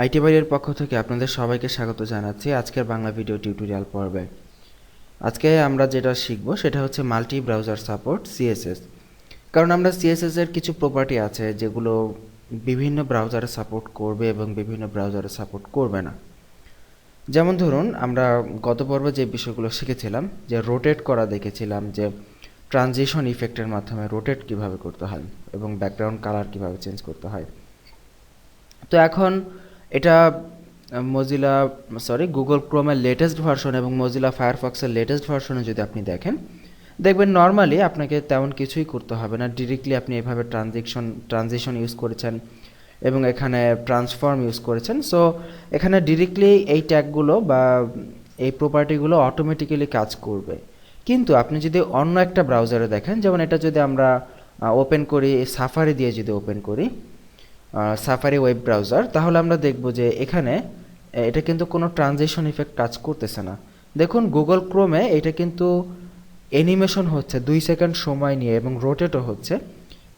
IT বাইরের পক্ষ থেকে আপনাদের সবাইকে স্বাগত জানাচ্ছি আজকের বাংলা ভিডিও টিউটোরিয়াল পর্বে। আজকে আমরা যেটা শিখব সেটা হচ্ছে মাল্টি ব্রাউজার সাপোর্ট সিএসএস। কারণ আমরা সিএসএস এর কিছু প্রপার্টি আছে যেগুলো বিভিন্ন ব্রাউজারে সাপোর্ট করবে এবং বিভিন্ন ব্রাউজারে সাপোর্ট করবে না। যেমন ধরুন, আমরা গত পর্বে যে বিষয়গুলো শিখেছিলাম, যে রোটেট করা দেখেছিলাম, যে ট্রানজিশন ইফেক্টের মাধ্যমে রোটেট কিভাবে করতে হয় এবং ব্যাকগ্রাউন্ড কালার কিভাবে চেঞ্জ করতে হয়। তো এখন এটা গুগল ক্রোমের লেটেস্ট ভার্সন এবং মজিলা ফায়ারফক্সের লেটেস্ট ভার্সনে যদি আপনি দেখবেন নর্মালি আপনাকে তেমন কিছুই করতে হবে না। ডিরেক্টলি আপনি এভাবে ট্রানজিশন ইউজ করেছেন এবং এখানে ট্রান্সফর্ম ইউজ করেছেন। সো এখানে ডিরেক্টলি এই ট্যাগগুলো বা এই প্রপার্টিগুলো অটোমেটিক্যালি কাজ করবে। কিন্তু আপনি যদি অন্য একটা ব্রাউজারে দেখেন, যেমন এটা যদি আমরা ওপেন করি, সাফারি দিয়ে যদি ওপেন করি, সাফারি ওয়েব ব্রাউজার, তাহলে আমরা দেখব যে এখানে এটা কিন্তু কোনো ট্রানজিশন ইফেক্ট কাজ করতেছে না। দেখুন, গুগল ক্রোমে এটা কিন্তু অ্যানিমেশন হচ্ছে 2 সেকেন্ড সময় নিয়ে এবং রোটেটও হচ্ছে,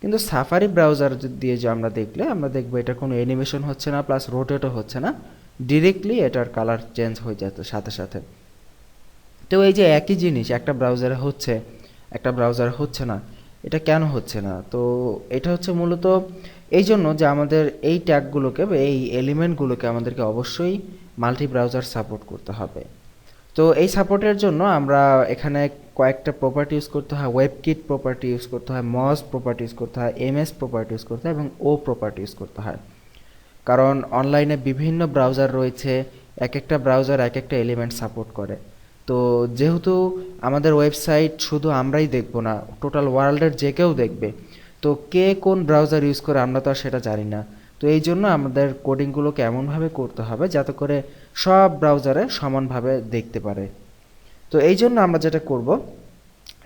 কিন্তু সাফারি ব্রাউজার দিয়ে যে আমরা দেখব এটা কোনো অ্যানিমেশন হচ্ছে না, প্লাস রোটেটও হচ্ছে না, ডিরেক্টলি এটার কালার চেঞ্জ হয়ে যেত সাথে সাথে। তো এই যে একই জিনিস একটা ব্রাউজারে হচ্ছে, একটা ব্রাউজারে হচ্ছে না, এটা কেন হচ্ছে না? তো এটা হচ্ছে মূলত এই জন্য যে আমাদের এই ট্যাগগুলোকে বা এই এলিমেন্টগুলোকে আমাদেরকে অবশ্যই মাল্টি ব্রাউজার সাপোর্ট করতে হবে। তো এই সাপোর্টের জন্য আমরা এখানে কয়েকটা প্রপার্টি ইউজ করতে হয়। ওয়েবকিট প্রপার্টি ইউজ করতে হয়, মজ প্রপার্টি ইউজ করতে হয়, এমএস প্রপার্টি ইউজ করতে হয় এবং ও প্রপার্টি ইউজ করতে হয়। কারণ অনলাইনে বিভিন্ন ব্রাউজার রয়েছে, এক একটা ব্রাউজার এক একটা এলিমেন্ট সাপোর্ট করে। তো যেহেতু আমাদের ওয়েবসাইট শুধু আমরাই দেখব না, টোটাল ওয়ার্ল্ডের যে কেউ দেখবে, তো কে কোন ব্রাউজার ইউজ করে আমরা তো আর সেটা জানি না। তো এই জন্য আমাদের কোডিংগুলোকে এমনভাবে করতে হবে যাতে করে সব ব্রাউজারে সমানভাবে দেখতে পারে। তো এই জন্য আমরা যেটা করব,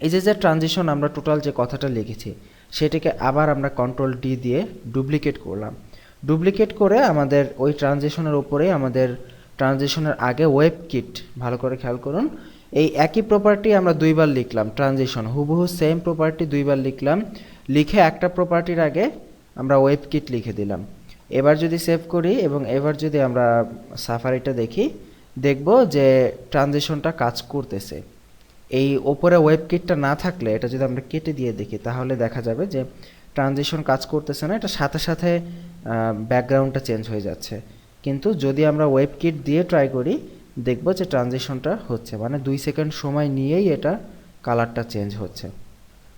এই যে ট্রানজিশন আমরা টোটাল যে কথাটা লিখেছি সেটাকে আবার আমরা কন্ট্রোল ডি দিয়ে ডুপ্লিকেট করলাম। ডুপ্লিকেট করে আমাদের ওই ট্রানজিশনের উপরেই আমাদের ট্রানজিশনের আগে ওয়েব কিট, ভালো করে খেয়াল করুন, এই একই প্রপার্টি আমরা দুইবার লিখলাম। ট্রানজিশন হুবহু সেম প্রপার্টি দুইবার লিখলাম, লিখে একটা প্রপার্টির আগে আমরা ওয়েব কিট লিখে দিলাম। এবার যদি সেভ করি এবং এবার যদি আমরা সাফারিটা দেখি, দেখব যে ট্রানজিশনটা কাজ করতেছে। এই ওপরে ওয়েব কিটটা না থাকলে, এটা যদি আমরা কেটে দিয়ে দেখি, তাহলে দেখা যাবে যে ট্রানজিশন কাজ করতেছে না, এটা সাথে সাথে ব্যাকগ্রাউন্ডটা চেঞ্জ হয়ে যাচ্ছে। কিন্তু যদি আমরা ওয়েব কিট দিয়ে ট্রাই করি, দেখব যে ট্রানজিশনটা হচ্ছে, মানে 2 সেকেন্ড সময় নিয়েই এটা কালারটা চেঞ্জ হচ্ছে।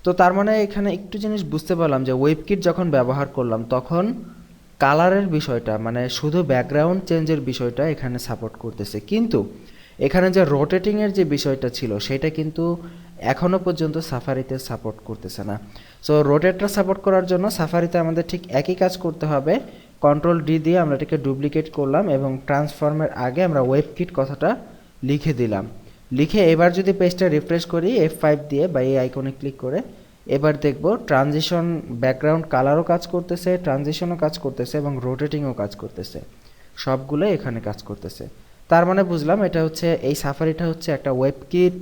তো তার মানে এখানে একটু জিনিস বুঝতে পারলাম যে ওয়েব কিট যখন ব্যবহার করলাম তখন কালারের বিষয়টা, মানে শুধু ব্যাকগ্রাউন্ড চেঞ্জের বিষয়টা এখানে সাপোর্ট করতেছে, কিন্তু এখানে যে রোটেটিংয়ের যে বিষয়টা ছিল সেটা কিন্তু এখনও পর্যন্ত সাফারিতে সাপোর্ট করতেছে না। সো রোটেটটা সাপোর্ট করার জন্য সাফারিতে আমাদের ঠিক একই কাজ করতে হবে। কন্ট্রোল ডি দিয়ে আমরা এটাকে ডুপ্লিকেট করলাম এবং ট্রান্সফর্মের আগে আমরা ওয়েব কিট কথাটা লিখে দিলাম। লিখে এবার যদি পেজটা রিফ্রেশ করি F5 দিয়ে বা এই আইকনে ক্লিক করে, এবার দেখব ট্রানজিশন ব্যাকগ্রাউন্ড কালারও কাজ করতেছে, ট্রানজিশনও কাজ করতেছে এবং রোটেটিংও কাজ করতেছে, সবগুলো এখানে কাজ করতেছে। তার মানে বুঝলাম এটা হচ্ছে, এই সাফারিটা হচ্ছে একটা ওয়েবকিট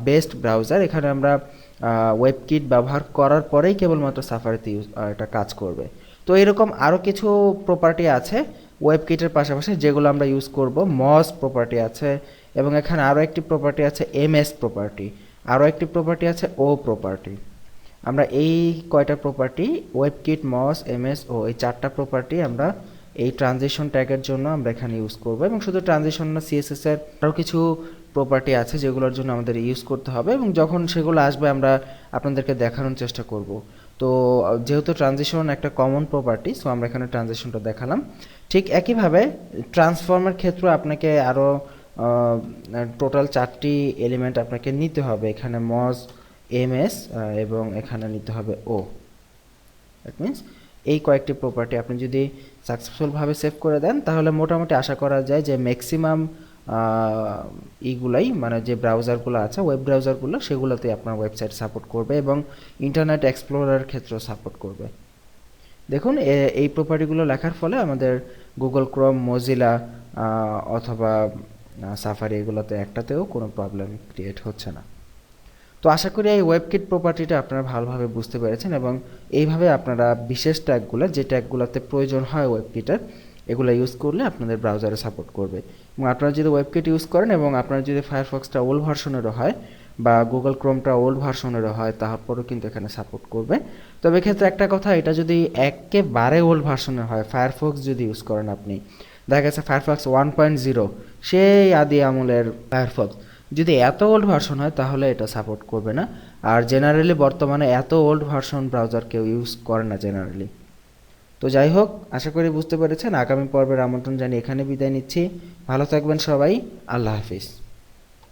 বেসড ব্রাউজার। এখানে আমরা ওয়েবকিট ব্যবহার করার পরেই কেবলমাত্র সাফারিতে এটা কাজ করবে। তো এরকম আরও কিছু প্রপার্টি আছে ওয়েবকিটের পাশাপাশি যেগুলো আমরা ইউজ করব। মজ প্রপার্টি আছে এবং এখানে আরও একটি প্রপার্টি আছে এমএস প্রপার্টি, আরও একটি প্রপার্টি আছে ও প্রপার্টি। আমরা এই কয়টা প্রপার্টি, ওয়েবকিট, মজ, এমএস ও, এই 4টা প্রপার্টি আমরা এই ট্রানজিশন ট্যাগের জন্য আমরা এখানে ইউজ করব। এবং শুধু ট্রানজিশন না, সিএসএস এর আরও কিছু প্রপার্টি আছে যেগুলোর জন্য আমাদের ইউজ করতে হবে এবং যখন সেগুলো আসবে আমরা আপনাদেরকে দেখানোর চেষ্টা করব। তো যেহেতু ট্রানজিশন একটা কমন প্রপার্টি, সো আমরা এখানে ট্রানজিশনটা দেখালাম। ঠিক একইভাবে ট্রান্সফর্মের ক্ষেত্রে আপনাকে আরও টোটাল 4টি এলিমেন্ট আপনাকে নিতে হবে। এখানে মজ, এমএস এবং এখানে নিতে হবে ও। দ্যাট মিনস এই কয়েকটি প্রপার্টি আপনি যদি সাকসেসফুলভাবে সেভ করে দেন, তাহলে মোটামুটি আশা করা যায় যে ম্যাক্সিমাম এইগুলাই, মানে যে ব্রাউজারগুলো আছে, ওয়েব ব্রাউজারগুলো, সেগুলোতে আপনার ওয়েবসাইট সাপোর্ট করবে এবং ইন্টারনেট এক্সপ্লোরার ক্ষেত্রেও সাপোর্ট করবে। দেখুন, এই প্রপার্টিগুলো লেখার ফলে আমাদের গুগল ক্রোম, মজিলা অথবা সাফারি, এগুলোতে একটাতেও কোনো প্রবলেম ক্রিয়েট হচ্ছে না। তো আশা করি এই ওয়েবকিট প্রপার্টিটা আপনারা ভালোভাবে বুঝতে পেরেছেন এবং এইভাবে আপনারা বিশেষ ট্যাগগুলো, যে ট্যাগগুলোতে প্রয়োজন হয় ওয়েবকিটের, এগুলো ইউজ করলে আপনাদের ব্রাউজারে সাপোর্ট করবে। এবং আপনারা যদি ওয়েবকিট ইউজ করেন এবং আপনার যদি ফায়ারফক্সটা ওল্ড ভার্সনেরও হয় বা গুগল ক্রোমটা ওল্ড ভার্সনেরও হয়, তারপরেও কিন্তু এখানে সাপোর্ট করবে। তবে এক্ষেত্রে একটা কথা, এটা যদি একেবারে ওল্ড ভার্সনের হয়, ফায়ারফক্স যদি ইউজ করেন আপনি, দেখা গেছে ফায়ারফক্স 1.0, সেই আদি আমলের ফায়ারফক্স, যদি এত ওল্ড ভার্সন হয় তাহলে এটা সাপোর্ট করবে না। আর জেনারেলি বর্তমানে এত ওল্ড ভার্সন ব্রাউজার কেউ ইউজ করে না জেনারেলি। তো যাই হোক, আশা করি বুঝতে পেরেছেন। আগামী পর্বের আমন্ত্রণ জানিয়ে এখানে বিদায় নিচ্ছি। ভালো থাকবেন সবাই। আল্লাহ হাফিজ।